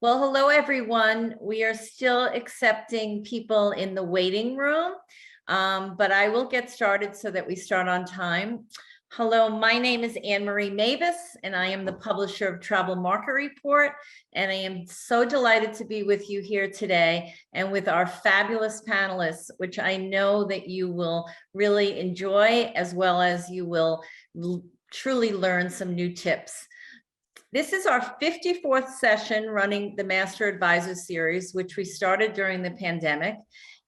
Well, hello, everyone. We are still accepting people in the waiting room, but I will get started so that we start on time. Hello, my name is Anne-Marie Moebes, and I am the publisher of Travel Market Report, and I am so delighted to be with you here today and with our fabulous panelists, which I know that you will really enjoy, as well as you will truly learn some new tips. This is our 54th session running the MasterAdvisor series, which we started during the pandemic.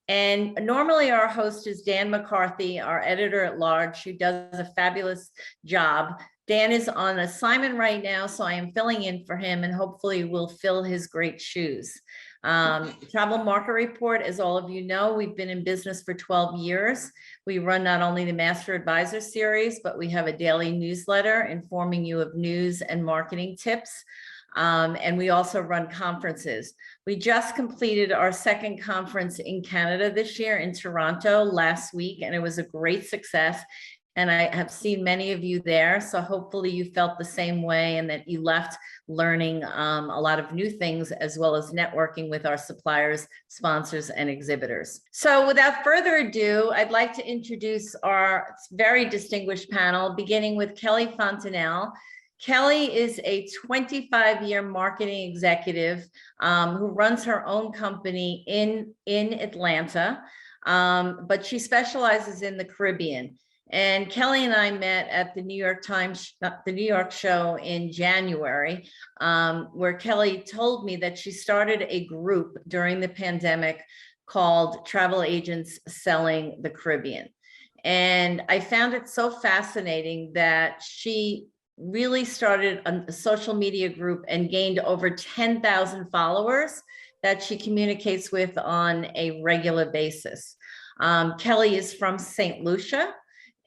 And normally our host is Dan McCarthy, our editor at large, who does a fabulous job. Dan is on assignment right now, so I am filling in for him and hopefully will fill his great shoes. Travel Market Report, as all of you know, we've been in business for 12 years. We run not only the MasterAdvisor series, but we have a daily newsletter informing you of news and marketing tips. And we also run conferences. We just completed our second conference in Canada this year in Toronto last week, and it was a great success. And I have seen many of you there. So hopefully you felt the same way and that you left learning a lot of new things, as well as networking with our suppliers, sponsors, and exhibitors. So without further ado, I'd like to introduce our very distinguished panel, beginning with Kelly Fontenelle. Kelly is a 25-year marketing executive who runs her own company in Atlanta, but she specializes in the Caribbean. And Kelly and I met at the New York show in January, where Kelly told me that she started a group during the pandemic called Travel Agents Selling the Caribbean. And I found it so fascinating that she really started a social media group and gained over 10,000 followers that she communicates with on a regular basis. Kelly is from St. Lucia,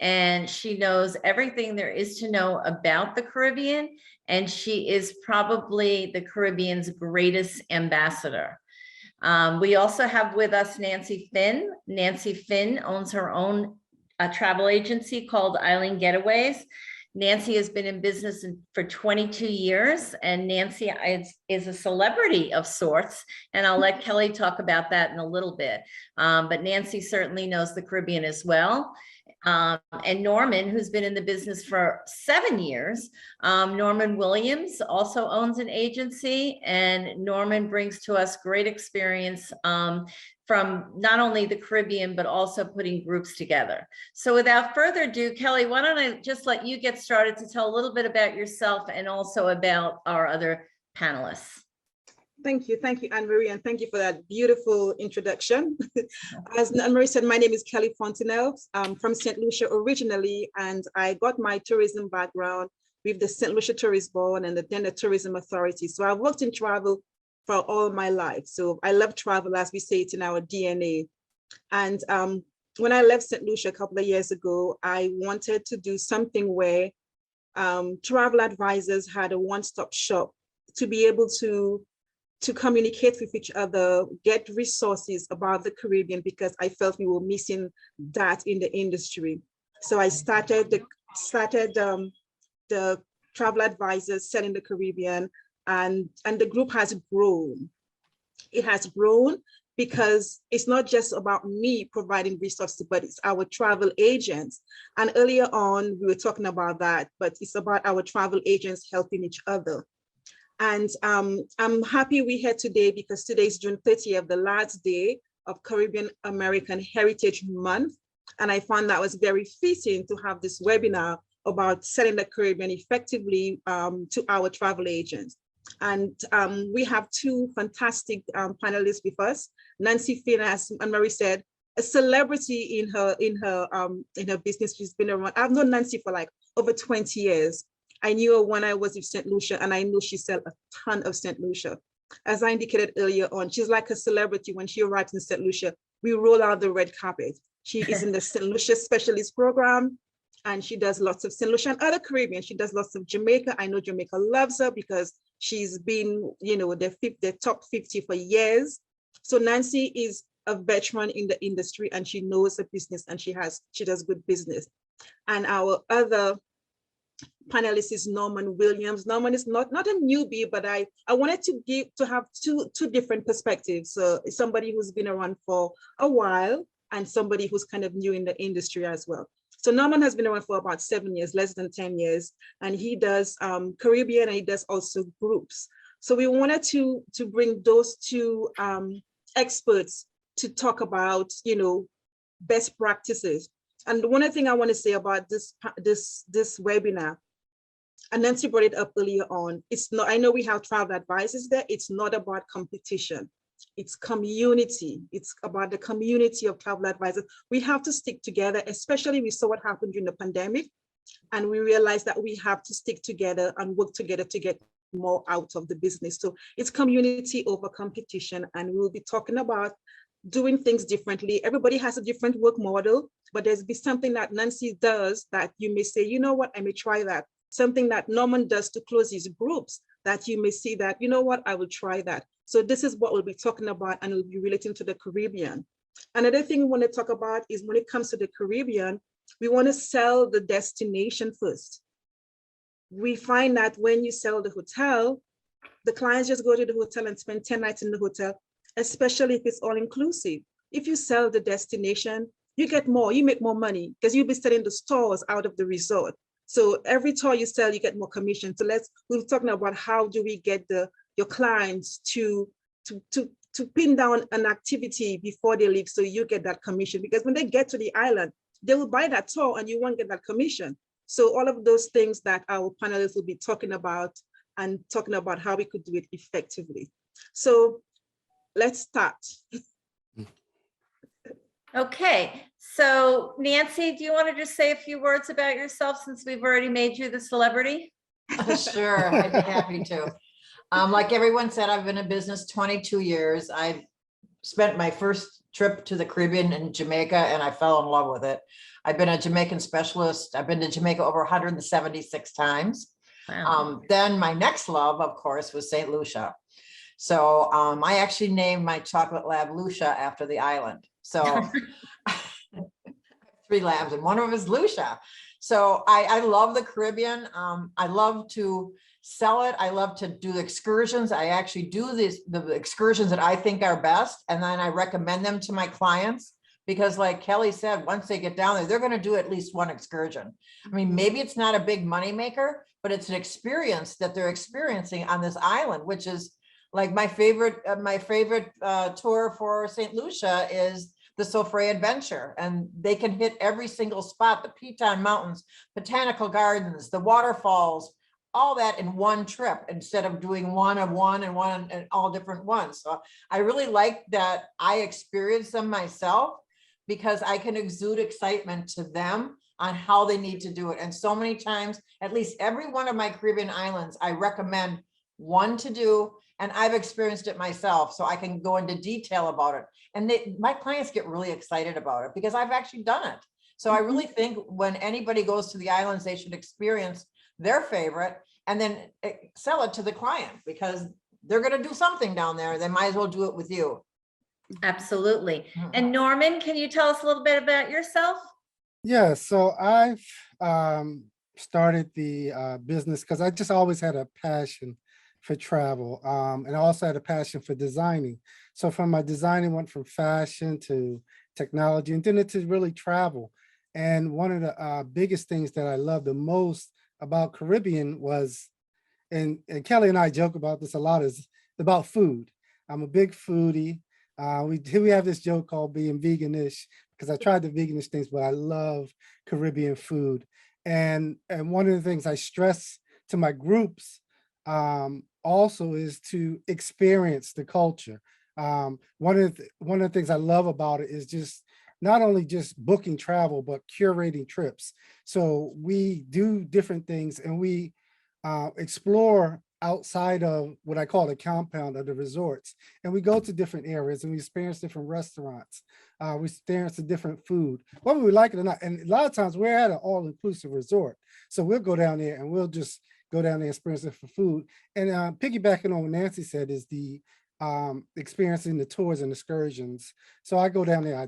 and she knows everything there is to know about the Caribbean, and she is probably the Caribbean's greatest ambassador. We also have with us Nancy Finn. Nancy Finn owns her own travel agency called Island Getaways. Nancy has been in business for 22 years, and Nancy is a celebrity of sorts, and I'll let Kelly talk about that in a little bit. But Nancy certainly knows the Caribbean as well. And Norman, who's been in the business for 7 years, Norman Williams also owns an agency, and Norman brings to us great experience from not only the Caribbean, but also putting groups together. So without further ado, Kelly, why don't I just let you get started to tell a little bit about yourself and also about our other panelists. Thank you, Anne-Marie, and thank you for that beautiful introduction. As Anne-Marie said, my name is Kelly Fontenelle. I'm from St. Lucia originally, and I got my tourism background with the St. Lucia Tourist Board and then the Tourism Authority. So I've worked in travel for all my life. So I love travel, as we say it in our DNA. And when I left St. Lucia a couple of years ago, I wanted to do something where travel advisors had a one-stop shop to be able to communicate with each other, get resources about the Caribbean, because I felt we were missing that in the industry. So I started the Travel Advisors Selling the Caribbean, and the group has grown. It has grown because it's not just about me providing resources, but it's our travel agents. And earlier on, we were talking about that, but it's about our travel agents helping each other. And I'm happy we're here today because today is June 30th, the last day of Caribbean American Heritage Month. And I found that was very fitting to have this webinar about selling the Caribbean effectively to our travel agents. And we have two fantastic panelists with us. Nancy Finn, as Anne-Marie said, a celebrity in her business. She's been around. I've known Nancy for like over 20 years. I knew her when I was in St. Lucia, and I know she sold a ton of St. Lucia. As I indicated earlier on, she's like a celebrity. When she arrives in St. Lucia, we roll out the red carpet. She is in the St. Lucia Specialist Program, and she does lots of St. Lucia and other Caribbean. She does lots of Jamaica. I know Jamaica loves her because she's been, the top 50 for years. So Nancy is a veteran in the industry, and she knows the business, and she does good business. And our other panelist is Norman Williams. Norman is not a newbie, but I wanted to have two different perspectives. So somebody who's been around for a while and somebody who's kind of new in the industry as well. So Norman has been around for about 7 years, less than 10 years, and he does Caribbean and he does also groups. So we wanted to bring those two experts to talk about, you know, best practices. And one other thing I want to say about this webinar, and Nancy brought it up earlier on, it's not, I know we have travel advisors there, it's not about competition. It's community. It's about the community of travel advisors. We have to stick together, especially we saw what happened during the pandemic. And we realized that we have to stick together and work together to get more out of the business. So it's community over competition. And we'll be talking about doing things differently. Everybody has a different work model, but there's be something that Nancy does that you may say, you know what, I may try that. Something that Norman does to close his groups that you may see that, you know what, I will try that. So this is what we'll be talking about, and we'll be relating to the Caribbean. Another thing we want to talk about is when it comes to the Caribbean, we want to sell the destination first. We find that when you sell the hotel, the clients just go to the hotel and spend 10 nights in the hotel, especially if it's all inclusive. If you sell the destination, you get more, you make more money because you'll be selling the stores out of the resort. So every tour you sell, you get more commission. So we're talking about how do we get your clients to pin down an activity before they leave, so you get that commission. Because when they get to the island, they will buy that tour and you won't get that commission. So all of those things that our panelists will be talking about and talking about how we could do it effectively. So let's start. Okay, so Nancy, do you want to just say a few words about yourself since we've already made you the celebrity? Sure, I'd be happy to. Like everyone said, I've been in business 22 years. I've spent my first trip to the Caribbean in Jamaica and I fell in love with it. I've been a Jamaican specialist. I've been to Jamaica over 176 times. Wow. Then my next love, of course, was St. Lucia. So I actually named my chocolate lab Lucia after the island. So 3 labs and one of them is Lucia. So I love the Caribbean. I love to sell it. I love to do the excursions. I actually do the excursions that I think are best. And then I recommend them to my clients because like Kelly said, once they get down there, they're going to do at least one excursion. I mean, maybe it's not a big money maker, but it's an experience that they're experiencing on this island, which is like my favorite tour for St. Lucia is the Sofre Adventure, and they can hit every single spot, the Piton Mountains, botanical gardens, the waterfalls, all that in one trip instead of doing one and all different ones. So I really like that I experience them myself because I can exude excitement to them on how they need to do it. And so many times, at least every one of my Caribbean islands, I recommend one to do, and I've experienced it myself, so I can go into detail about it. And my clients get really excited about it because I've actually done it. So I really think when anybody goes to the islands, they should experience their favorite and then sell it to the client because they're going to do something down there. They might as well do it with you. Absolutely. And Norman, can you tell us a little bit about yourself? Yeah, so I've started the business because I just always had a passion for travel, and I also had a passion for designing. So from my designing went from fashion to technology and then into really travel. And one of the biggest things that I love the most about Caribbean was, and Kelly and I joke about this a lot, is about food. I'm a big foodie. We have this joke called being veganish because I tried the veganish things, but I love Caribbean food. And one of the things I stress to my groups also is to experience the culture. One of the things I love about it is just not only just booking travel, but curating trips. So we do different things and we explore outside of what I call the compound of the resorts. And we go to different areas and we experience different restaurants. We experience the different food, whether we like it or not. And a lot of times we're at an all-inclusive resort. So we'll go down there and we'll just go down there and experience it for food. And piggybacking on what Nancy said is the experiencing the tours and excursions. So I go down there, I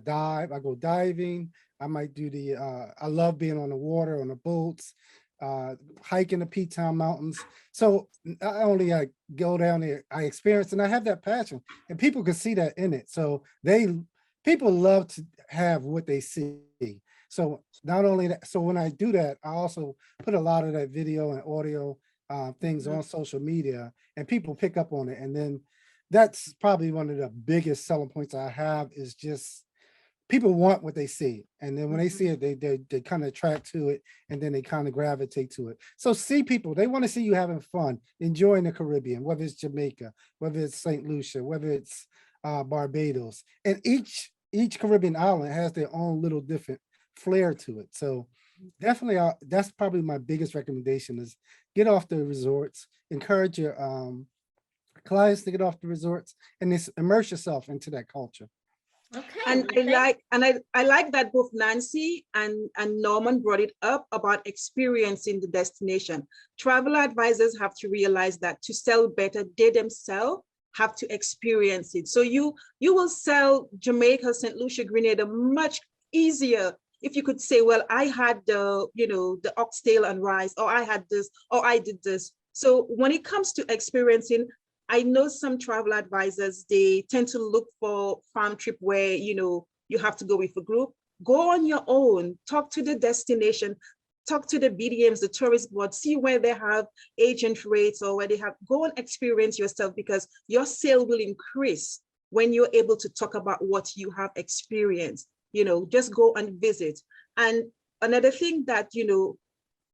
go diving. I might do I love being on the water, on the boats. hike in the P-Town Mountains. So not only I go down there, I experience, and I have that passion, and people can see that in it. So people love to have what they see. So not only that, so when I do that, I also put a lot of that video and audio things on social media, and people pick up on it. And then that's probably one of the biggest selling points I have, is just people want what they see. And then when they see it, they kind of attract to it, and then they kind of gravitate to it. So see people, they want to see you having fun, enjoying the Caribbean, whether it's Jamaica, whether it's St. Lucia, whether it's Barbados. And each Caribbean island has their own little different flair to it. So definitely that's probably my biggest recommendation, is get off the resorts, encourage your clients to get off the resorts, and just immerse yourself into that culture. Okay. And I like that both Nancy and Norman brought it up about experiencing the destination. Travel advisors have to realize that to sell better, they themselves have to experience it. So you will sell Jamaica, St. Lucia, Grenada much easier if you could say, well, I had the oxtail and rice, or I had this, or I did this. So when it comes to experiencing, I know some travel advisors, they tend to look for farm trip where, you have to go with a group. Go on your own, talk to the destination, talk to the BDMs, the tourist board, see where they have agent rates, or where they have, go and experience yourself, because your sale will increase when you're able to talk about what you have experienced. Just go and visit. And another thing that,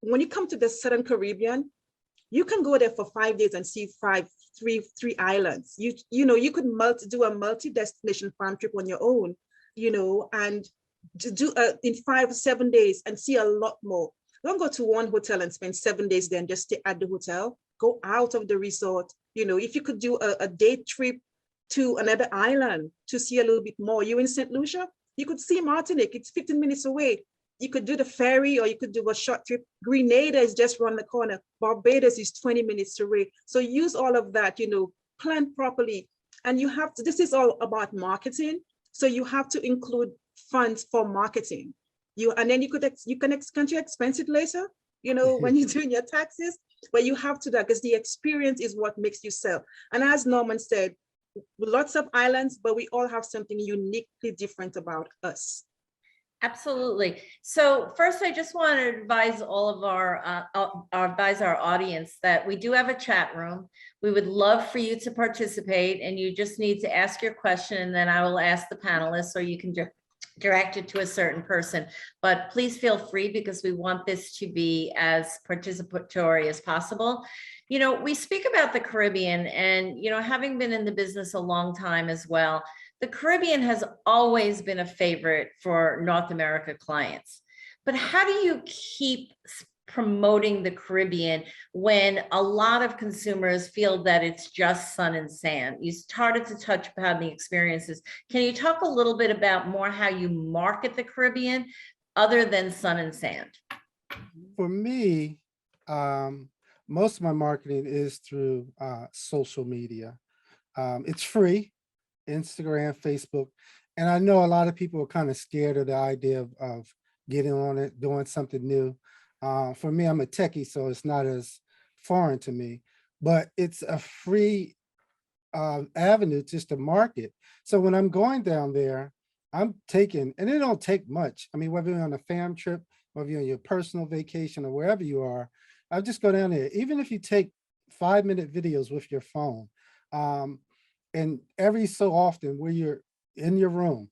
when you come to the Southern Caribbean, you can go there for 5 days and see three islands. You could do a multi-destination farm trip on your own, and to do in 5-7 days and see a lot more. Don't go to one hotel and spend 7 days there and just stay at the hotel. Go out of the resort. If you could do a day trip to another island to see a little bit more. You in St. Lucia, you could see Martinique. It's 15 minutes away. You could do the ferry, or you could do a short trip. Grenada is just around the corner. Barbados is 20 minutes away. So use all of that, plan properly. And you have to, this is all about marketing. So you have to include funds for marketing. And then can't you expense it later? When you're doing your taxes, but you have to do that, because the experience is what makes you sell. And as Norman said, lots of islands, but we all have something uniquely different about us. Absolutely. So first, I just want to advise all of our audience that we do have a chat room. We would love for you to participate, and you just need to ask your question, and then I will ask the panelists, or you can direct it to a certain person. But please feel free, because we want this to be as participatory as possible. We speak about the Caribbean, and, having been in the business a long time as well, the Caribbean has always been a favorite for North America clients. But how do you keep promoting the Caribbean when a lot of consumers feel that it's just sun and sand? You started to touch upon the experiences. Can you talk a little bit about more how you market the Caribbean other than sun and sand? For me, most of my marketing is through social media. It's free. Instagram, Facebook. And I know a lot of people are kind of scared of the idea of getting on it, doing something new. For me, I'm a techie, so it's not as foreign to me, but it's a free avenue just to market. So when I'm going down there, I'm taking, and it don't take much. I mean, whether you're on a fam trip, whether you're on your personal vacation, or wherever you are, I'll just go down there. Even if you take 5-minute videos with your phone, and every so often where you're in your room,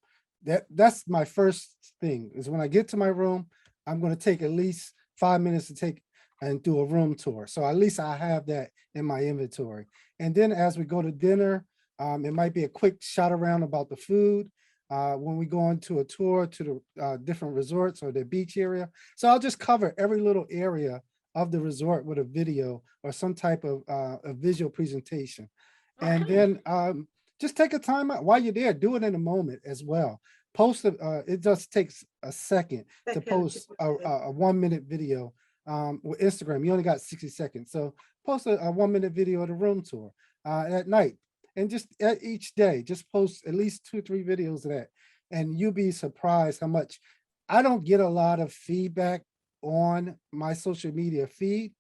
that's my first thing, is when I get to my room, I'm going to take at least 5 minutes to take and do a room tour. So at least I have that in my inventory. And then as we go to dinner, it might be a quick shot around about the food. When we go into a tour to the different resorts or the beach area. So I'll just cover every little area of the resort with a video or some type of a visual presentation. And then just take a time out while you're there, do it in a moment as well. Post it, it just takes a second to post a 1-minute video with Instagram. You only got 60 seconds. So post a 1-minute video of the room tour at night. And just each day, just post at least 2-3 videos of that. And you'll be surprised how much. I don't get a lot of feedback on my social media feed,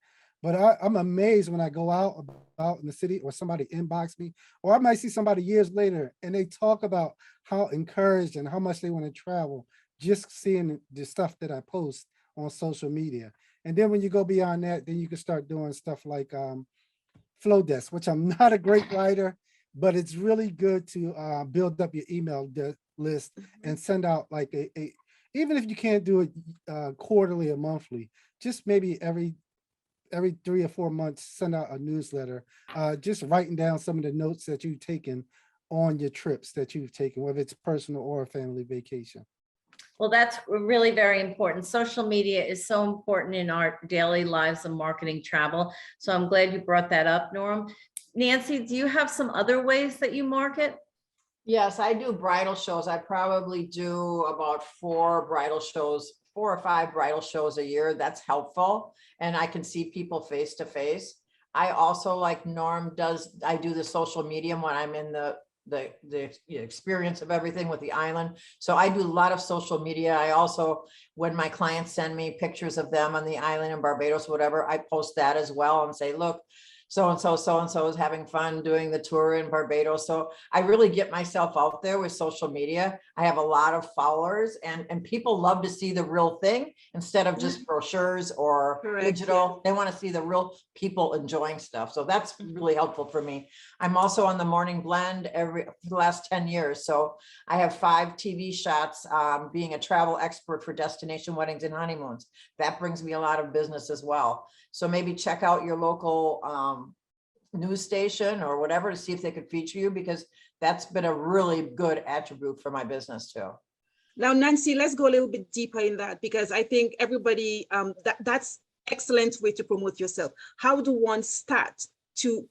but I'm amazed when I go out in the city or somebody inbox me, or I might see somebody years later and they talk about how encouraged and how much they want to travel, just seeing the stuff that I post on social media. And then when you go beyond that, then you can start doing stuff like Flow Desk, which I'm not a great writer, but it's really good to build up your email list and send out like even if you can't do it quarterly or monthly, just maybe every 3 or 4 months, send out a newsletter, just writing down some of the notes that you've taken on your trips that you've taken, whether it's personal or a family vacation. Well, that's really very important. Social media is so important in our daily lives of marketing travel. So I'm glad you brought that up, Norm. Nancy, do you have some other ways that you market? Yes, I do bridal shows. I probably do about 4 or 5 bridal shows a year. That's helpful. And I can see people face to face. I also, like Norm does, I do the social media when I'm in the experience of everything with the island. So I do a lot of social media. I also, when my clients send me pictures of them on the island in Barbados, whatever, I post that as well and say, look, so-and-so is having fun doing the tour in Barbados. So I really get myself out there with social media. I have a lot of followers and people love to see the real thing instead of just brochures or digital. They want to see the real people enjoying stuff. So that's really helpful for me. I'm also on the Morning Blend for the last 10 years. So I have 5 TV shots being a travel expert for destination weddings and honeymoons. That brings me a lot of business as well. So maybe check out your local news station or whatever to see if they could feature you, because that's been a really good attribute for my business too. Now, Nancy, let's go a little bit deeper in that, because I think everybody, that's excellent way to promote yourself. How do one start to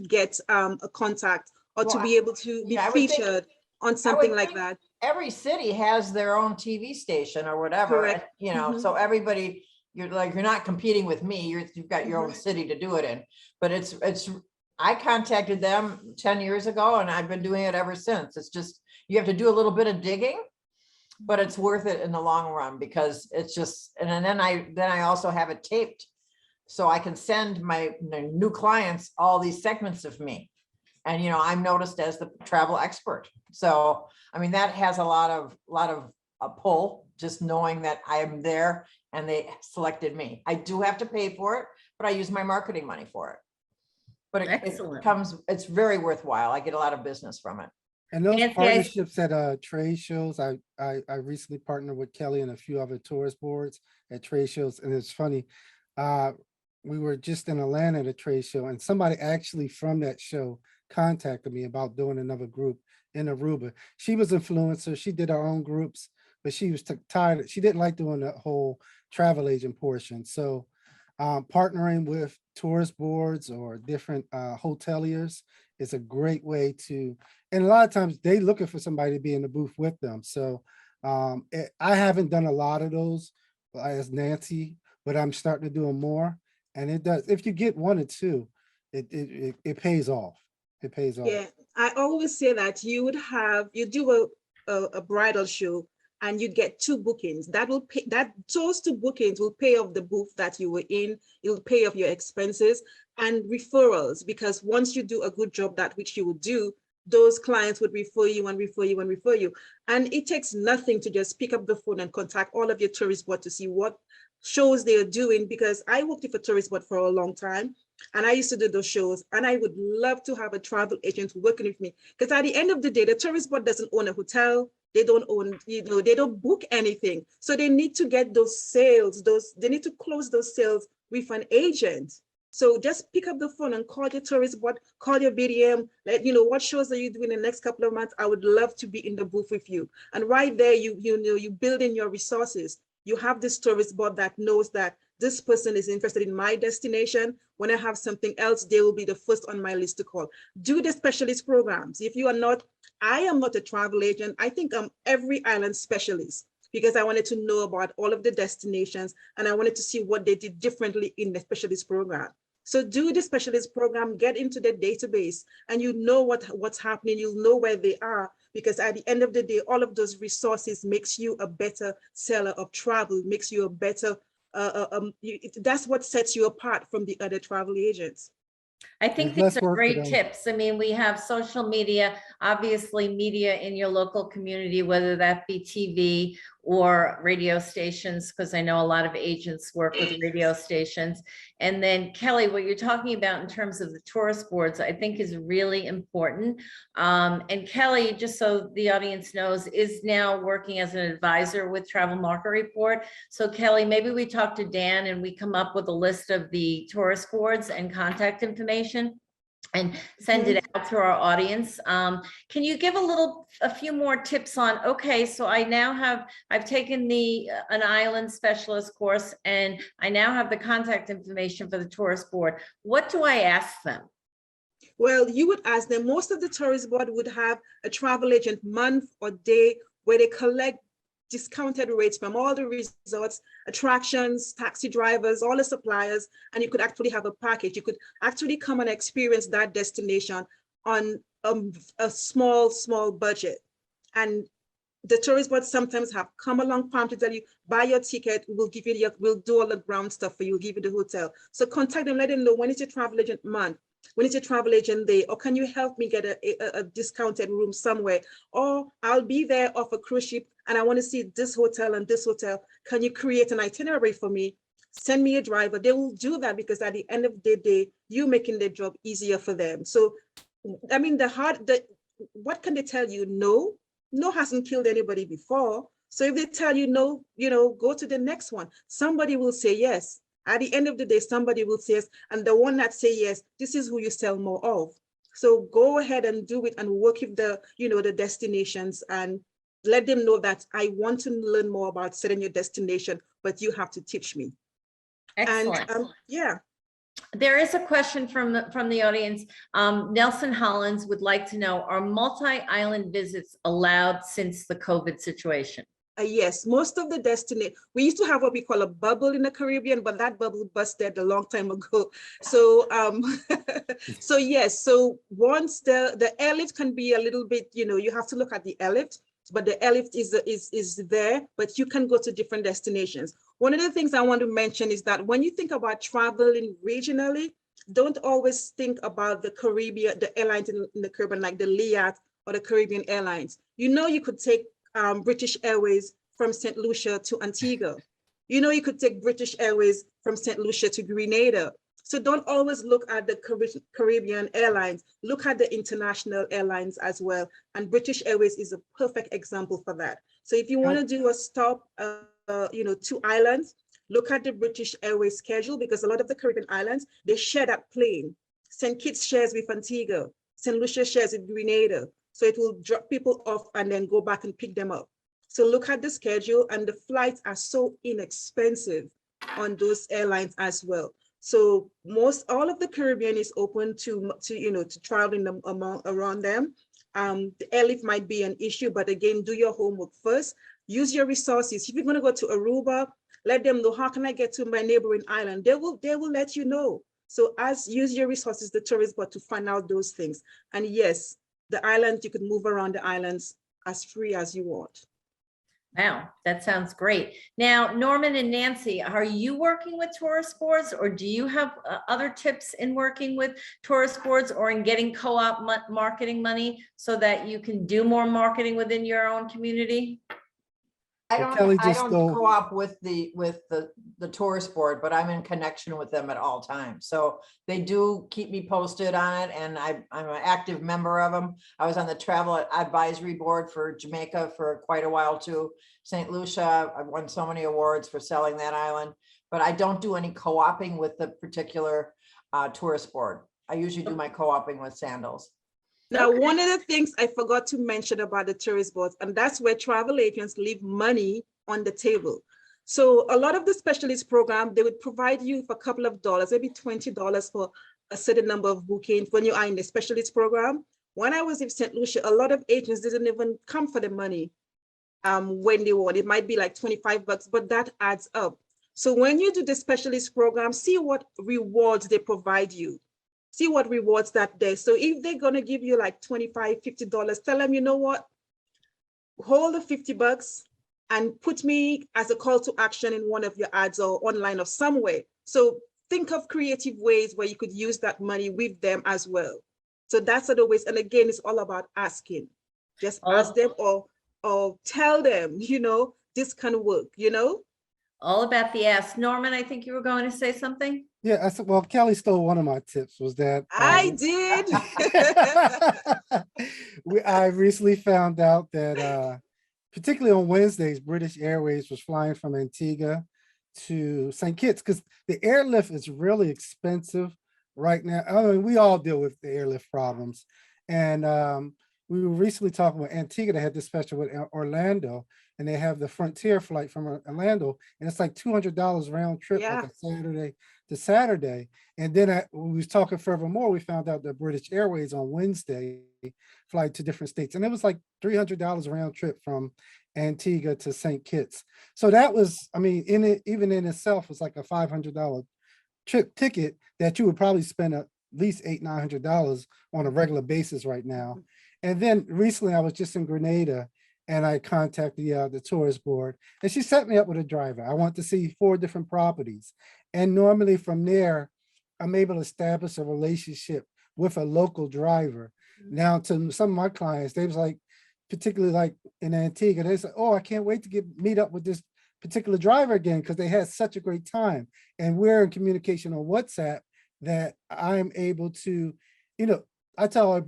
get a contact or to be able to be featured on something like that? Every city has their own TV station or whatever. Correct. You know, so everybody, you're not competing with me. You've got your own city to do it in. But I contacted them 10 years ago and I've been doing it ever since. It's just, you have to do a little bit of digging, but it's worth it in the long run, because it's just, and then I also have it taped so I can send my new clients all these segments of me. And, you know, I'm noticed as the travel expert. So, I mean, that has a lot of a pull, just knowing that I am there and they selected me. I do have to pay for it, but I use my marketing money for it. But it's very worthwhile. I get a lot of business from it. And those partnerships at trade shows, I recently partnered with Kelly and a few other tourist boards at trade shows. And it's funny, we were just in Atlanta at a trade show and somebody actually from that show contacted me about doing another group in Aruba. She was influencer. She did her own groups, but she was tired. She didn't like doing the whole travel agent portion. So partnering with tourist boards or different hoteliers is a great way to, and a lot of times they looking for somebody to be in the booth with them. So I haven't done a lot of those as Nancy, but I'm starting to do them more. And it does, if you get 1 or 2, it pays off. It pays off. Yeah, I always say that you do a bridal show and you get 2 bookings. That will pay, those 2 bookings will pay off the booth that you were in. It'll pay off your expenses and referrals, because once you do a good job, that which you would do, those clients would refer you and refer you and refer you. And it takes nothing to just pick up the phone and contact all of your tourist board to see what shows they're doing, because I worked with a tourist board for a long time and I used to do those shows, and I would love to have a travel agent working with me, because at the end of the day, the tourist board doesn't own a hotel. They don't own, they don't book anything. So they need to get those sales, they need to close those sales with an agent. So just pick up the phone and call your tourist board, call your BDM, let you know what shows are you doing in the next couple of months. I would love to be in the booth with you. And right there, you build in your resources. You have this tourist board that knows that this person is interested in my destination. When I have something else, they will be the first on my list to call. Do the specialist programs. If you are not, I am not a travel agent. I think I'm every island specialist, because I wanted to know about all of the destinations and I wanted to see what they did differently in the specialist program. So do the specialist program, get into the database, and you know what's happening. You'll know where they are, because at the end of the day, all of those resources makes you a better seller of travel, makes you a better that's what sets you apart from the other travel agents. I think There's these less are work for great them. tips. I mean, we have social media, obviously media in your local community, whether that be TV or radio stations, because I know a lot of agents work with radio stations. And then Kelly, what you're talking about in terms of the tourist boards, I think is really important. And Kelly, just so the audience knows, is now working as an advisor with Travel Market Report. So Kelly, maybe we talk to Dan and we come up with a list of the tourist boards and contact information and send it out to our audience. Can you give a few more tips on, okay, so I've taken an island specialist course and I now have the contact information for the tourist board. What do I ask them? Well, you would ask them, most of the tourist board would have a travel agent month or day where they collect discounted rates from all the resorts, attractions, taxi drivers, all the suppliers, and you could actually have a package. You could actually come and experience that destination on a small budget. And the tourist board sometimes have come along farm to tell you, buy your ticket, we'll give you we'll do all the ground stuff for you, we'll give you the hotel. So contact them, let them know when is your travel agent month, when is your travel agent day, or can you help me get a discounted room somewhere? Or I'll be there off a cruise ship and I want to see this hotel and this hotel. Can you create an itinerary for me? Send me a driver. They will do that because at the end of the day, you're making their job easier for them. So, I mean, what can they tell you? No. No hasn't killed anybody before. So if they tell you no, go to the next one. Somebody will say yes. At the end of the day, somebody will say yes. And the one that say yes, this is who you sell more of. So go ahead and do it and work with the destinations and let them know that I want to learn more about setting your destination, but you have to teach me. Excellent. And yeah. There is a question from the audience. Nelson Hollins would like to know, are multi-island visits allowed since the COVID situation? Yes, most of the we used to have what we call a bubble in the Caribbean, but that bubble busted a long time ago. So, so yes, so once the airlift can be a little bit, you have to look at the airlift, but the airlift is there, but you can go to different destinations. One of the things I want to mention is that when you think about traveling regionally, don't always think about the Caribbean, the airlines in the Caribbean, like the Liat or the Caribbean Airlines. You could take British Airways from St. Lucia to Antigua. You could take British Airways from St. Lucia to Grenada. So don't always look at the Caribbean Airlines, look at the international airlines as well. And British Airways is a perfect example for that. So if you want to do a stop, 2 islands, look at the British Airways schedule, because a lot of the Caribbean islands, they share that plane. St. Kitts shares with Antigua, St. Lucia shares with Grenada. So it will drop people off and then go back and pick them up. So look at the schedule, and the flights are so inexpensive on those airlines as well. So all of the Caribbean is open to traveling around them. The airlift might be an issue, but again, do your homework first. Use your resources. If you're going to go to Aruba, let them know, how can I get to my neighboring island? They will let you know. So use your resources, the tourist board, to find out those things. And yes, the islands, you could move around the islands as free as you want. Wow, that sounds great. Now, Norman and Nancy, are you working with tourist boards, or do you have other tips in working with tourist boards or in getting co-op marketing money so that you can do more marketing within your own community? I Well, don't, Kelly I just don't stole- co-op with the tourist board, but I'm in connection with them at all times. So they do keep me posted on it, and I'm an active member of them. I was on the travel advisory board for Jamaica for quite a while too. St. Lucia, I've won so many awards for selling that island, but I don't do any co-oping with the particular tourist board. I usually do my co-oping with Sandals. Now, Okay. one of the things I forgot to mention about the tourist boards, and that's where travel agents leave money on the table. So a lot of the specialist program, they would provide you for a couple of dollars, maybe $20 for a certain number of bookings when you are in the specialist program. When I was in St. Lucia, a lot of agents didn't even come for the money when they want. It might be like $25, but that adds up. So when you do the specialist program, see what rewards they provide you. See what rewards that day. So if they're going to give you like $25, $50, tell them, you know what, hold the $50, and put me as a call to action in one of your ads or online or somewhere. So think of creative ways where you could use that money with them as well. So that's other ways. And again, it's all about asking. Just ask them or tell them, this can work, All about the ask. Norman, I think you were going to say something? Yeah, I said, well, Kelly stole one of my tips was that I did. I recently found out that particularly on Wednesdays, British Airways was flying from Antigua to St. Kitts because the airlift is really expensive right now. I mean, we all deal with the airlift problems. And we were recently talking with Antigua. They had this special with Orlando, and they have the Frontier flight from Orlando, and it's like $200 round trip, like a Saturday to Saturday. And then when we was talking furthermore, we found out that British Airways on Wednesday fly to different states, and it was like $300 round trip from Antigua to St. Kitts. So that was, I mean, even in itself was like a $500 trip ticket that you would probably spend at least $800-900 on a regular basis right now. And then recently I was just in Grenada and I contacted the tourist board, and she set me up with a driver. I want to see 4 different properties. And normally from there, I'm able to establish a relationship with a local driver. Now to some of my clients, they was like, particularly like in Antigua, they said, oh, I can't wait to meet up with this particular driver again because they had such a great time. And we're in communication on WhatsApp that I'm able to, I tell her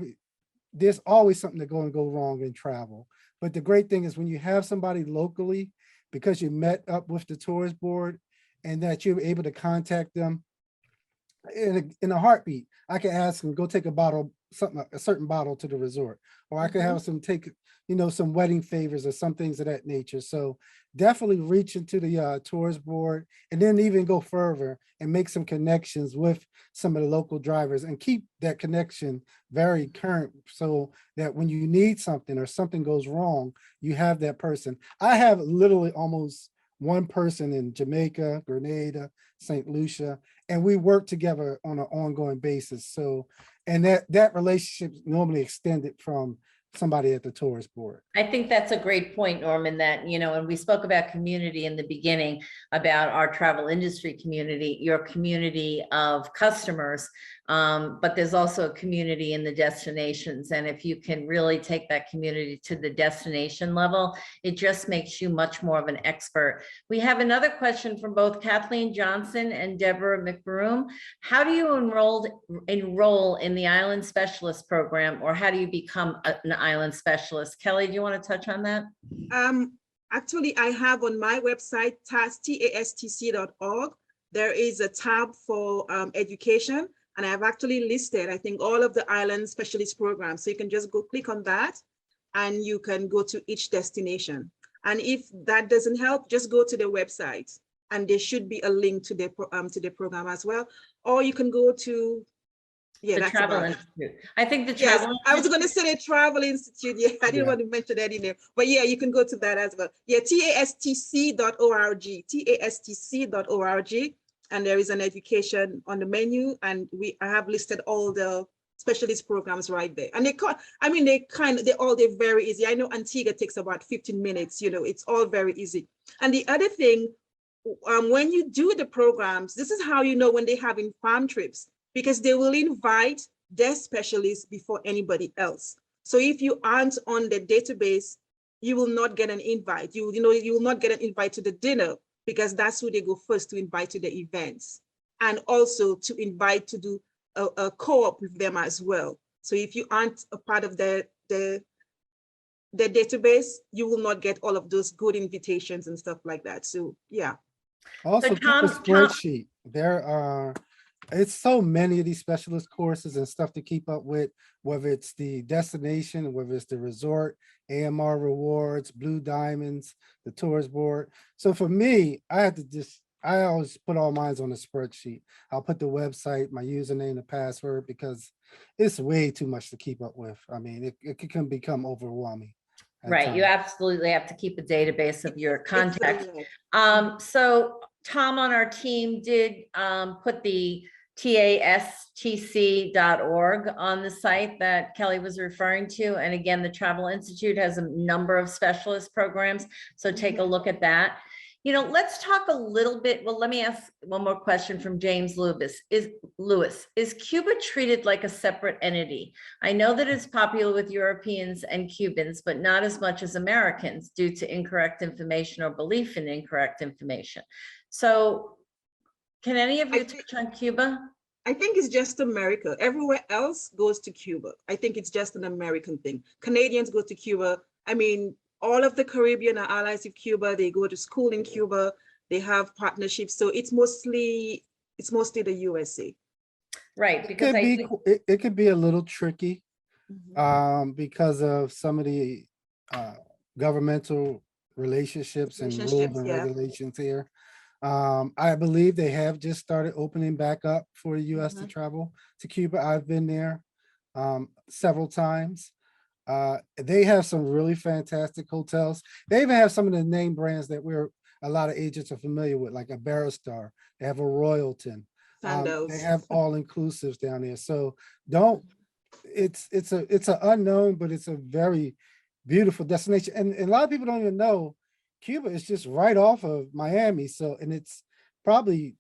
there's always something that go wrong in travel. But the great thing is when you have somebody locally, because you met up with the tourist board and that you're able to contact them in a heartbeat, I can ask them, go take a certain bottle to the resort, or I can have some take, some wedding favors or some things of that nature. So definitely reach into the tourist board and then even go further and make some connections with some of the local drivers and keep that connection very current so that when you need something or something goes wrong, you have that person. I have literally almost one person in Jamaica, Grenada, St. Lucia, and we work together on an ongoing basis. So, and that relationship is normally extended from somebody at the tourist board. I think that's a great point, Norman, that, and we spoke about community in the beginning, about our travel industry community, your community of customers, but there's also a community in the destinations. And if you can really take that community to the destination level, it just makes you much more of an expert. We have another question from both Kathleen Johnson and Deborah McBroom. How do you enroll in the Island Specialist program, or how do you become an Island Specialist? Kelly, do you want to touch on that? Actually, I have on my website, tastc.org, there is a tab for education, and I have actually listed, I think, all of the Island Specialist programs. So you can just go click on that and you can go to each destination. And if that doesn't help, just go to the website and there should be a link to the program as well. Or you can go to the Travel Institute. I think the Yes, Travel I was going to say the Travel Institute. Yeah, I didn't want to mention that in there. But yeah, you can go to that as well. Yeah, tastc.org, tastc.org. And there is an education on the menu. And I have listed all the specialist programs right there. And they're very easy. I know Antigua takes about 15 minutes, it's all very easy. And the other thing, when you do the programs, this is how you know when they're having farm trips, because they will invite their specialists before anybody else. So if you aren't on the database, you will not get an invite. You will not get an invite to the dinner, because that's who they go first to invite to the events, and also to invite to do a co-op with them as well. So if you aren't a part of the database, you will not get all of those good invitations and stuff like that. So yeah. Also, keep a spreadsheet. There are, it's so many of these specialist courses and stuff to keep up with, whether it's the destination, whether it's the resort, AMR rewards, Blue Diamonds, the tourist board. So for me, I always put all mine on a spreadsheet. I'll put the website, my username, the password, because it's way too much to keep up with. I mean, it can become overwhelming. Right, you absolutely have to keep a database of your contacts. So Tom on our team did put the TASTC.org on the site that Kelly was referring to. And again, the Travel Institute has a number of specialist programs. So take a look at that. You know, let's talk a little bit. Well, let me ask one more question from James Lewis. Is Cuba treated like a separate entity? I know that it's popular with Europeans and Cubans, but not as much as Americans due to incorrect information or belief in incorrect information. So can any of you touch on Cuba? I think it's just America. Everywhere else goes to Cuba. I think it's just an American thing. Canadians go to Cuba. I mean, all of the Caribbean are allies of Cuba. They go to school in Cuba. They have partnerships. So it's mostly the USA. Right, because It could be a little tricky because of some of the governmental relationships and rules and regulations here. I believe they have just started opening back up for the US to travel to Cuba. I've been there several times. They have some really fantastic hotels. They even have some of the name brands that a lot of agents are familiar with, like a Baristar. They have a Royalton. They have all inclusives down there. So it's an unknown, but it's a very beautiful destination. And a lot of people don't even know Cuba is just right off of Miami. So, and it's probably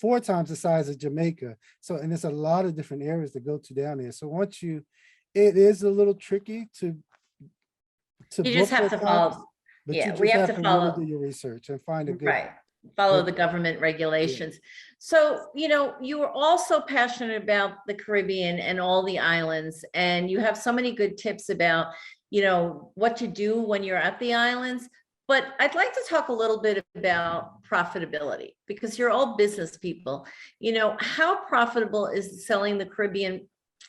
4 times the size of Jamaica. So, and it's a lot of different areas to go to down there. So it is a little tricky to you just have to follow. Yeah, we have to follow. Really do your research and find a good. Right. Follow the government regulations. So, you know, you are also passionate about the Caribbean and all the islands, and you have so many good tips about, you know, what to do when you're at the islands. But I'd like to talk a little bit about profitability, because you're all business people. You know, how profitable is selling the Caribbean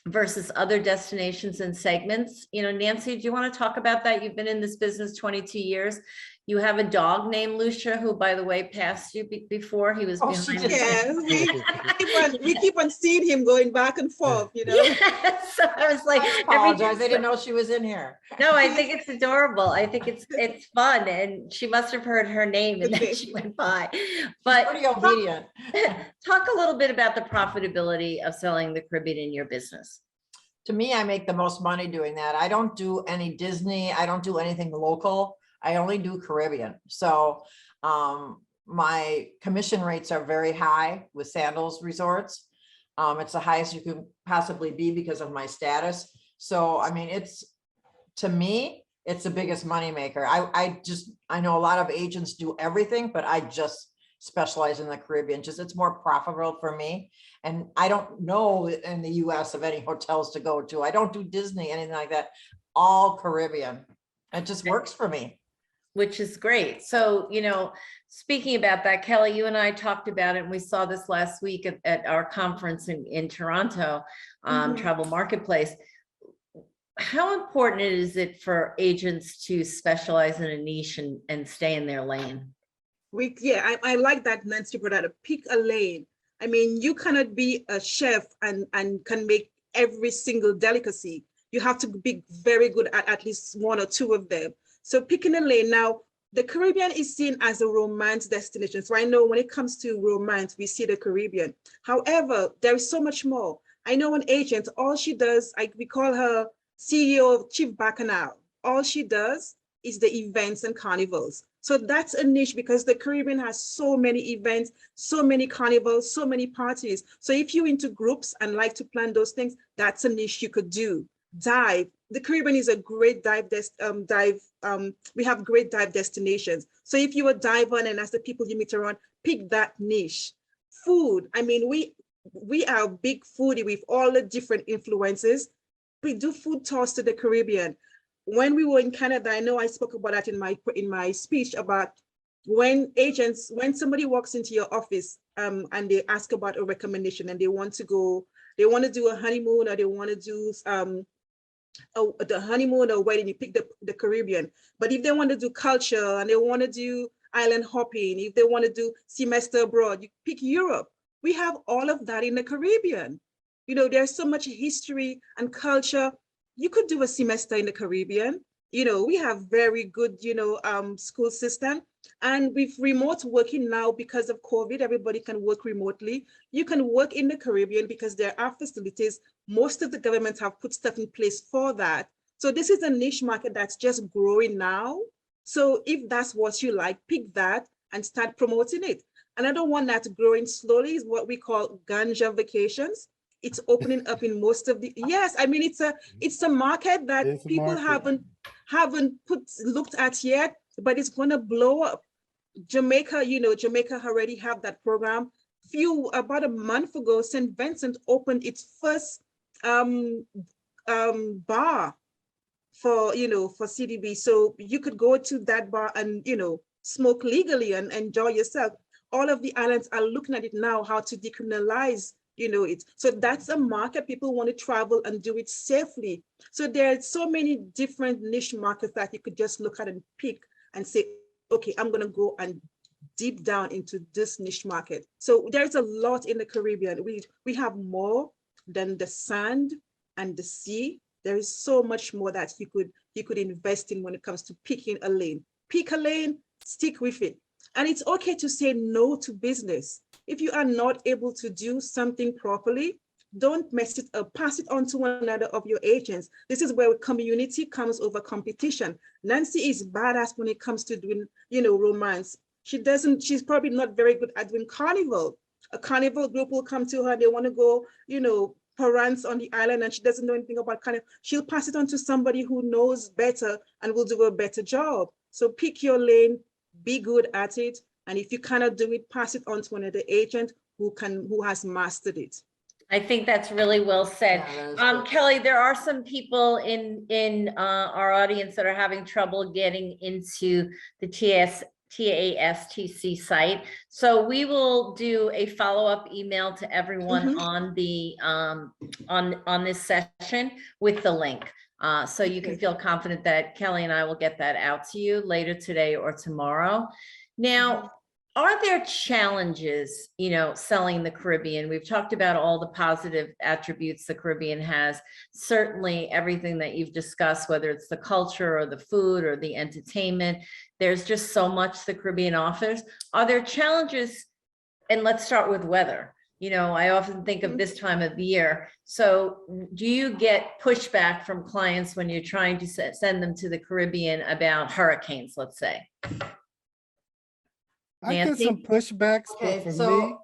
versus other destinations and segments? You know, Nancy, do you want to talk about that? You've been in this business 22 years. You have a dog named Lucia, who, by the way, passed you before. He was behind. Yes, we keep on seeing him going back and forth, you know. Yes. So I was like, I apologize. I didn't know she was in here. No, I think it's adorable. I think it's fun, and she must have heard her name and then she went by. But pretty obedient. Talk a little bit about the profitability of selling the Caribbean in your business. To me, I make the most money doing that. I don't do any Disney. I don't do anything local. I only do Caribbean. So my commission rates are very high with Sandals Resorts. It's the highest you can possibly be because of my status. So, I mean, to me, it's the biggest money maker. I know a lot of agents do everything, but I just specialize in the Caribbean. It's more profitable for me. And I don't know in the US of any hotels to go to. I don't do Disney, anything like that. All Caribbean. It just works for me. Which is great. So, you know, speaking about that, Kelly, you and I talked about it, and we saw this last week at our conference in Toronto, Travel Marketplace. How important is it for agents to specialize in a niche and stay in their lane? I like that, Nancy, brought out, pick a lane. I mean, you cannot be a chef and can make every single delicacy. You have to be very good at least 1 or 2 of them. So picking a lane. Now, the Caribbean is seen as a romance destination. So I know when it comes to romance, we see the Caribbean. However, there is so much more. I know an agent, all she does, we call her CEO of Chief Bacchanal. All she does is the events and carnivals. So that's a niche, because the Caribbean has so many events, so many carnivals, so many parties. So if you're into groups and like to plan those things, that's a niche you could do. Dive. The Caribbean is a great we have great dive destinations. So if you're a diver and as the people you meet around, pick that niche. Food. I mean, we are a big foodie with all the different influences. We do food tours to the Caribbean. When we were in Canada, I know I spoke about that in my speech about when somebody walks into your office and they ask about a recommendation and they want to do a honeymoon, or they want to do the honeymoon or wedding, you pick the Caribbean. But if they want to do culture and they want to do island hopping, if they want to do semester abroad, you pick Europe. We have all of that in the Caribbean. You know, there's so much history and culture. You could do a semester in the Caribbean. You know, we have very good, school system. And with remote working now, because of COVID, everybody can work remotely. You can work in the Caribbean because there are facilities. Most of the governments have put stuff in place for that. So this is a niche market that's just growing now. So if that's what you like, pick that and start promoting it. Another one that's growing slowly is what we call ganja vacations. It's opening up in most of the, yes, I mean, it's a market that It's a people market. haven't looked at yet, but it's going to blow up. Jamaica, Jamaica already have that program. About a month ago, St. Vincent opened its first bar for CDB. So you could go to that bar and, smoke legally and enjoy yourself. All of the islands are looking at it now, how to decriminalize, it. So that's a market. People want to travel and do it safely. So there are so many different niche markets that you could just look at and pick and say, okay, I'm going to go and deep down into this niche market. So there's a lot in the Caribbean. We have more than the sand and the sea. There is so much more that you could invest in when it comes to picking a lane. Pick a lane, stick with it. And it's okay to say no to business. If you are not able to do something properly, don't mess it up. Pass it on to one another of your agents. This is where community comes over competition. Nancy is badass when it comes to doing, romance. She's probably not very good at doing carnival. A carnival group will come to her, they want to go, parents on the island, and she doesn't know anything about carnival. She'll pass it on to somebody who knows better and will do a better job. So pick your lane, be good at it. And if you cannot do it, pass it on to another agent who has mastered it. I think that's really well said. Yeah, that is good. Kelly, there are some people in our audience that are having trouble getting into the TASTC site. So we will do a follow-up email to everyone on the on this session with the link. So you can feel confident that Kelly and I will get that out to you later today or tomorrow. Now, are there challenges, selling the Caribbean? We've talked about all the positive attributes the Caribbean has. Certainly everything that you've discussed, whether it's the culture or the food or the entertainment, there's just so much the Caribbean offers. Are there challenges? And let's start with weather. I often think of this time of the year. So do you get pushback from clients when you're trying to send them to the Caribbean about hurricanes, let's say? I get Nancy? some pushbacks, but Okay, for so me,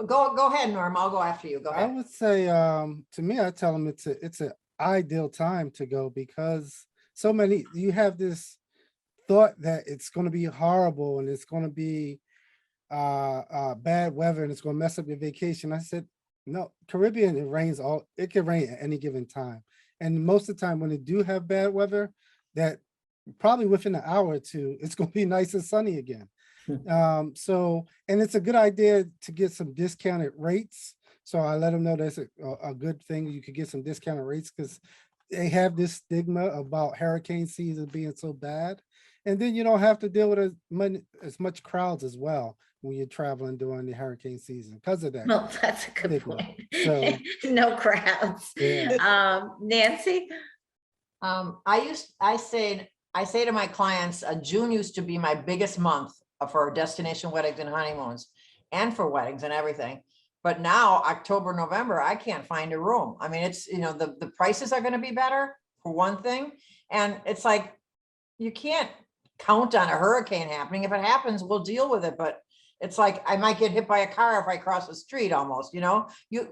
go ahead, Norm. I'll go after you. Go I ahead. would say, to me, I tell them it's an ideal time to go because you have this thought that it's going to be horrible and it's going to be bad weather and it's going to mess up your vacation. I said, no, Caribbean, it can rain at any given time. And most of the time when they do have bad weather, that probably within an hour or two, it's going to be nice and sunny again. And it's a good idea to get some discounted rates. So I let them know that's a good thing. You could get some discounted rates because they have this stigma about hurricane season being so bad. And then you don't have to deal with as much crowds as well when you're traveling during the hurricane season because of that. Well, that's a good stigma. point. So No crowds. yeah. Nancy? I say to my clients, June used to be my biggest month for destination weddings and honeymoons and for weddings and everything. But now October, November, I can't find a room. I mean, it's, the prices are going to be better for one thing. And it's like, you can't count on a hurricane happening. If it happens, we'll deal with it. But it's like, I might get hit by a car if I cross the street almost, no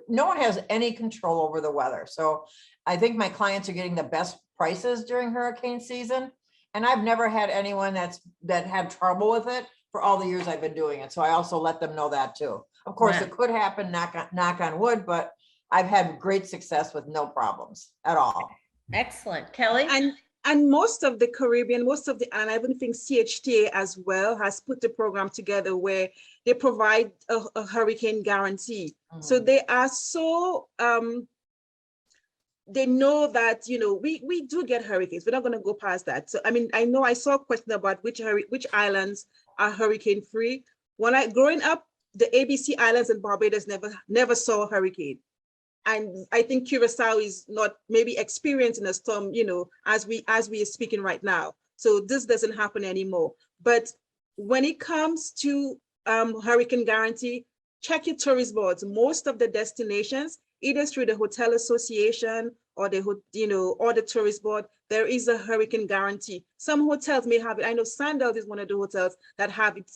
one has any control over the weather. So I think my clients are getting the best prices during hurricane season. And I've never had anyone that had trouble with it for all the years I've been doing it. So I also let them know that too. Of course, it could happen, knock on wood, but I've had great success with no problems at all. Excellent. Kelly? And most of the Caribbean, and I even think CHTA as well has put the program together where they provide a hurricane guarantee. So they are so, they know that, we do get hurricanes. We're not going to go past that. So, I mean, I know I saw a question about which islands are hurricane free. Growing up, the ABC Islands and Barbados never saw a hurricane. And I think Curacao is not maybe experiencing a storm, as we are speaking right now. So this doesn't happen anymore. But when it comes to hurricane guarantee, check your tourist boards. Most of the destinations, either through the hotel association or or the tourist board, there is a hurricane guarantee. Some hotels may have it. I know Sandals is one of the hotels that have it,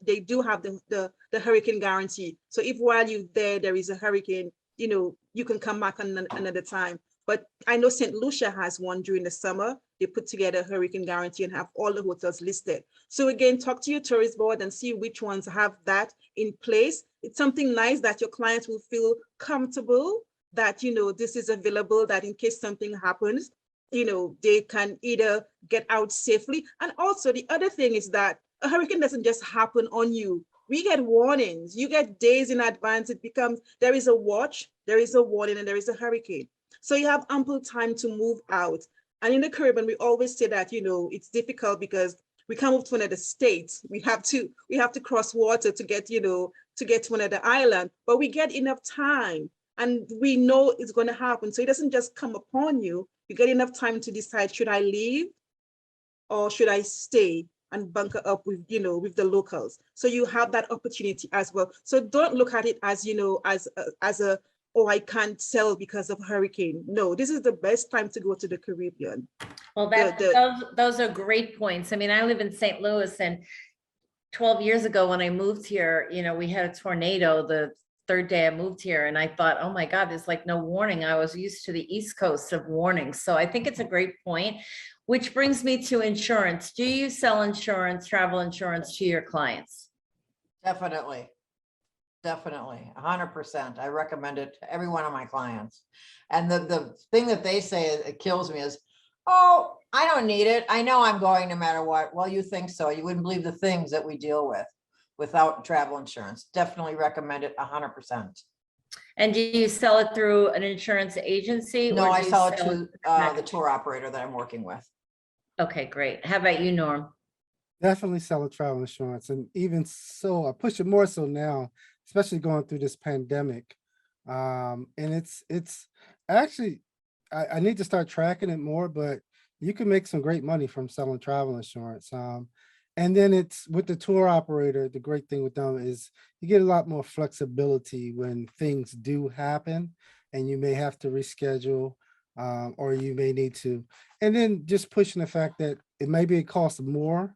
they do have the hurricane guarantee. So if while you're there is a hurricane, you can come back another time. But I know St. Lucia has one during the summer. They put together a hurricane guarantee and have all the hotels listed. So again, talk to your tourist board and see which ones have that in place. It's something nice that your clients will feel comfortable that, this is available, that in case something happens, they can either get out safely. And also the other thing is that a hurricane doesn't just happen on you. We get warnings. You get days in advance. It becomes, there is a watch, there is a warning, and there is a hurricane. So you have ample time to move out. And in the Caribbean, we always say that, it's difficult because we can't move to another state. We have to cross water to get, to another island, but we get enough time and we know it's going to happen. So it doesn't just come upon you. You get enough time to decide, should I leave or should I stay and bunker up with, with the locals? So you have that opportunity as well. So don't look at it as, as a, oh, I can't sell because of hurricane. No, this is the best time to go to the Caribbean. Well, those are great points. I mean, I live in St. Louis, and 12 years ago when I moved here, we had a tornado the third day I moved here, and I thought, oh my God, there's like no warning. I was used to the East Coast of warnings. So I think it's a great point, which brings me to insurance. Do you sell insurance, travel insurance to your clients? Definitely. Definitely, 100%. I recommend it to every one of my clients. And the thing that they say it kills me is, oh, I don't need it. I know I'm going no matter what. Well, you think so. You wouldn't believe the things that we deal with without travel insurance. Definitely recommend it 100%. And do you sell it through an insurance agency? No, or I do you sell it to the tour operator that I'm working with. Okay, great. How about you, Norm? Definitely sell a travel insurance. And even so, I push it more so now, especially going through this pandemic. And it's actually, I need to start tracking it more, but you can make some great money from selling travel insurance. And then it's with the tour operator, the great thing with them is you get a lot more flexibility when things do happen and you may have to reschedule, or you may need to. And then just pushing the fact that it costs more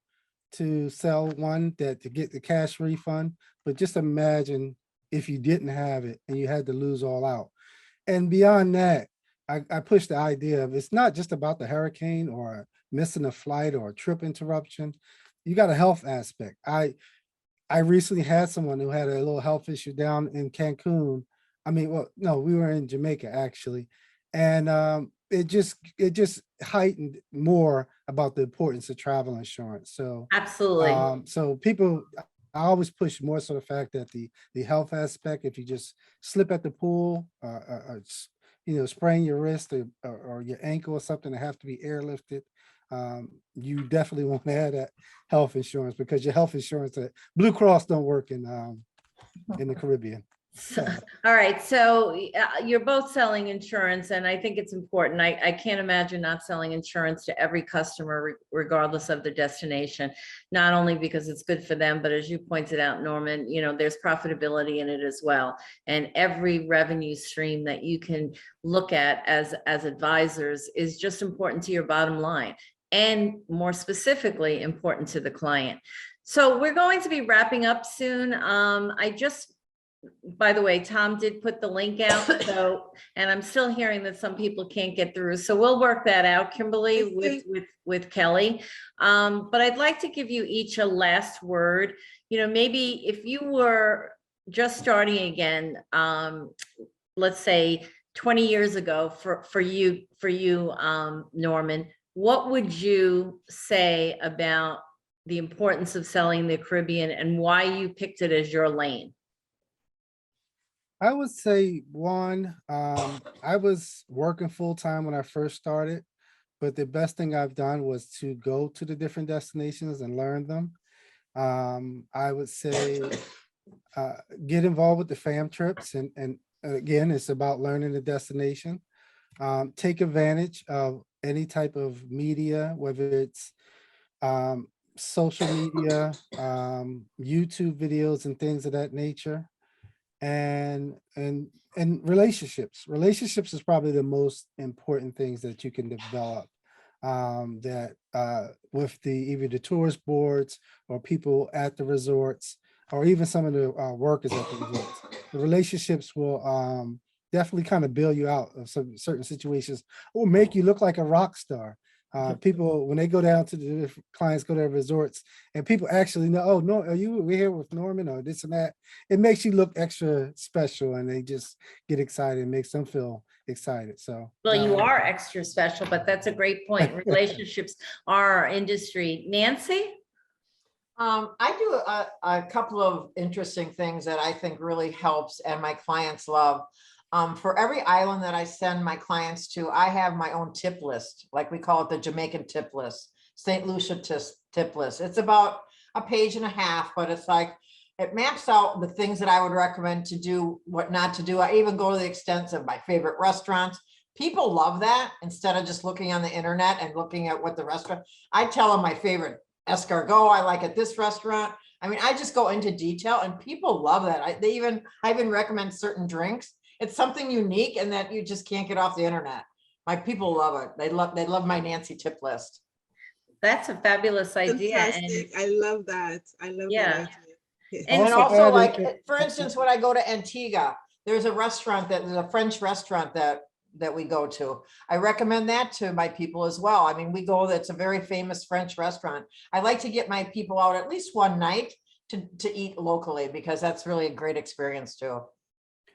to sell one to get the cash refund, but just imagine if you didn't have it and you had to lose all out. And beyond that, I push the idea of it's not just about the hurricane or missing a flight or a trip interruption. You got a health aspect. I recently had someone who had a little health issue down in Cancun. I mean, well, no, we were in Jamaica actually. And it just heightened more about the importance of travel insurance. So Absolutely. so people, I always push more so the fact that the health aspect, if you just slip at the pool, sprain your wrist or your ankle or something that have to be airlifted, you definitely want to have that health insurance, because your health insurance, Blue Cross don't work in the Caribbean. All right, so you're both selling insurance, and I think it's important. I can't imagine not selling insurance to every customer, regardless of the destination, not only because it's good for them, but as you pointed out, Norman, there's profitability in it as well. And every revenue stream that you can look at as advisors is just important to your bottom line, and more specifically important to the client. So we're going to be wrapping up soon. By the way, Tom did put the link out, and I'm still hearing that some people can't get through. So we'll work that out, Kimberly, with Kelly. But I'd like to give you each a last word. Maybe if you were just starting again, let's say 20 years ago for you, Norman, what would you say about the importance of selling the Caribbean and why you picked it as your lane? I would say one, I was working full time when I first started, but the best thing I've done was to go to the different destinations and learn them. I would say get involved with the fam trips, and again, it's about learning the destination. Take advantage of any type of media, whether it's social media, YouTube videos and things of that nature. And relationships. Relationships is probably the most important things that you can develop. That with either the tourist boards or people at the resorts, or even some of the workers at the resorts. The relationships will definitely kind of bail you out of some certain situations, or make you look like a rock star. People, when they go down to the clients go to their resorts and people actually know, oh, no, we're here with Norman or this and that. It makes you look extra special and they just get excited. It makes them feel excited. So. Well, you are extra special, but that's a great point. Relationships are our industry. Nancy? I do a couple of interesting things that I think really helps and my clients love. For every island that I send my clients to, I have my own tip list, like we call it the Jamaican Tip List, St. Lucia tip list. It's about a page and a half, but it's like, it maps out the things that I would recommend to do, what not to do. I even go to the extent of my favorite restaurants. People love that instead of just looking on the internet and looking at what the restaurant, I tell them my favorite escargot I like at this restaurant. I mean, I just go into detail and people love that. I even recommend certain drinks. It's something unique and that you just can't get off the internet. My people love it. They love my Nancy tip list. That's a fabulous idea. Fantastic. I love that. I love that idea. Yes. And And Also also, added like, that- for instance, when I go to Antigua, there's a French restaurant that we go to. I recommend that to my people as well. I mean, we go, that's a very famous French restaurant. I like to get my people out at least one night to eat locally, because that's really a great experience too.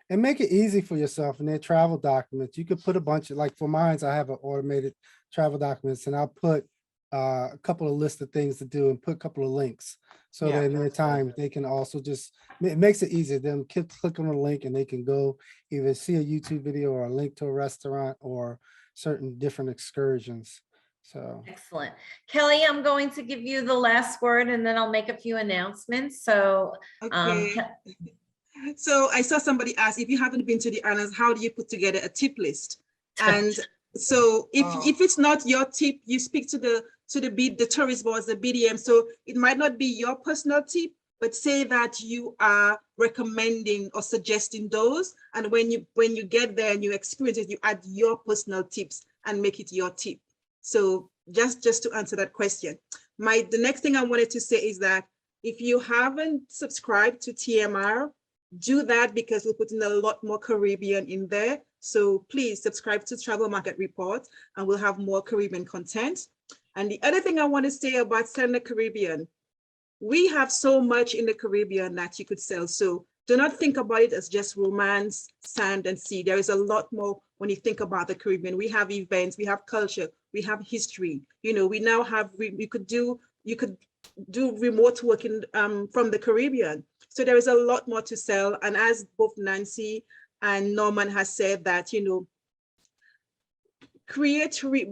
And make it easy for yourself in their travel documents. You could put a bunch of, like for mine, I have an automated travel documents and I'll put a couple of lists of things to do and put a couple of links. So Yeah, that in their that's time, they can also just, it makes it easier. Them click on a link and they can go either see a YouTube video or a link to a restaurant or certain different excursions. So. excellent. Kelly, I'm going to give you the last word and then I'll make a few announcements. So, Okay. So I saw somebody ask, if you haven't been to the islands, how do you put together a tip list? And so if it's not your tip, you speak to the tourist boards, the BDM. So it might not be your personal tip, but say that you are recommending or suggesting those. And when you get there and you experience it, you add your personal tips and make it your tip. So just to answer that question, the next thing I wanted to say is that if you haven't subscribed to TMR, do that, because we're putting a lot more Caribbean in there. So please subscribe to Travel Market Report and we'll have more Caribbean content. And the other thing I want to say about selling the Caribbean, we have so much in the Caribbean that you could sell. So do not think about it as just romance, sand and sea. There is a lot more when you think about the Caribbean. We have events, we have culture, we have history. You know, we now have, you could do remote working from the Caribbean. So there is a lot more to sell. And as both Nancy and Norman has said that, you know,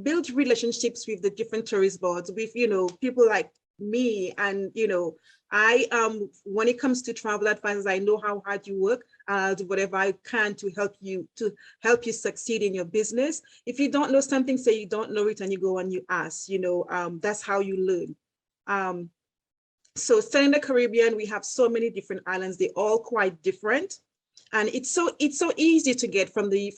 build relationships with the different tourist boards, with, you know, people like me. And, you know, when it comes to travel advisors, I know how hard you work. I'll do whatever I can to help you succeed in your business. If you don't know something, say you don't know it and you go and you ask, you know, that's how you learn. So staying in the Caribbean, we have so many different islands. They're all quite different. And it's so easy to get from the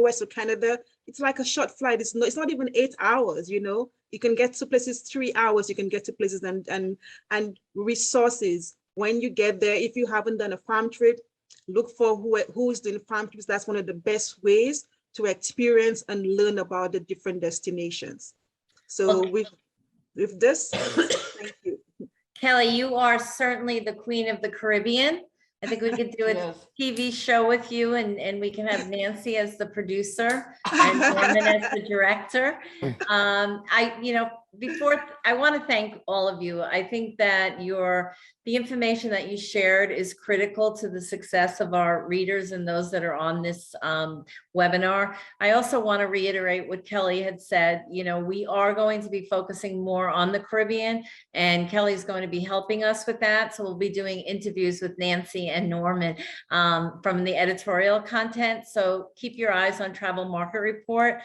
US or Canada. It's like a short flight. It's not even 8 hours, you know. You can get to places 3 hours, you can get to places and resources. When you get there, if you haven't done a farm trip, look for who's doing farm trips. That's one of the best ways to experience and learn about the different destinations. So Okay. with this, thank you. Kelly, you are certainly the queen of the Caribbean. I think we could do a Yes. TV show with you and we can have Nancy as the producer and Norman as the director. I want to thank all of you. I think that the information that you shared is critical to the success of our readers and those that are on this webinar. I also want to reiterate what Kelly had said. You know, we are going to be focusing more on the Caribbean, and Kelly's going to be helping us with that. So we'll be doing interviews with Nancy and Norman from the editorial content. So keep your eyes on Travel Market Report.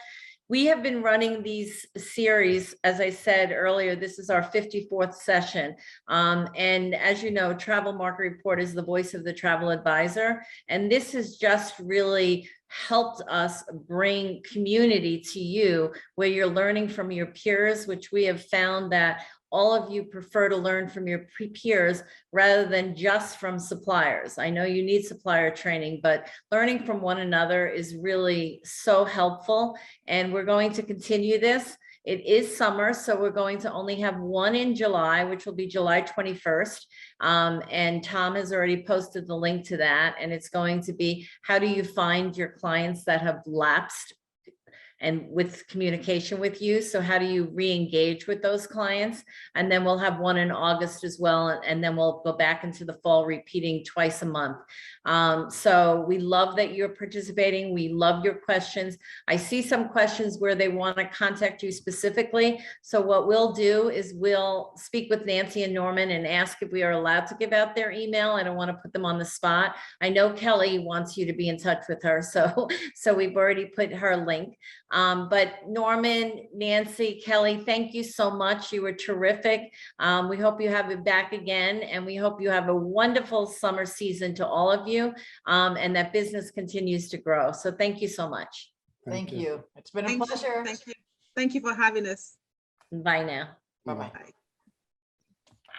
We have been running these series, as I said earlier, this is our 54th session. And as you know, Travel Market Report is the voice of the travel advisor. And this has just really helped us bring community to you where you're learning from your peers, which we have found that all of you prefer to learn from your peers rather than just from suppliers. I know you need supplier training, but learning from one another is really so helpful. And we're going to continue this. It is summer, so we're going to only have one in July, which will be July 21st. And Tom has already posted the link to that. And it's going to be, how do you find your clients that have lapsed and with communication with you? So how do you re-engage with those clients? And then we'll have one in August as well. And then we'll go back into the fall, repeating twice a month. So we love that you're participating. We love your questions. I see some questions where they want to contact you specifically. So what we'll do is we'll speak with Nancy and Norman and ask if we are allowed to give out their email. I don't want to put them on the spot. I know Kelly wants you to be in touch with her. So we've already put her link. But Norman, Nancy, Kelly, thank you so much. You were terrific. We hope you have it back again, and we hope you have a wonderful summer season to all of you, and that business continues to grow. So thank you so much. Thank you. It's been a Thank you. pleasure. Thank you. Thank you for having us. Bye now. Bye-bye. Bye.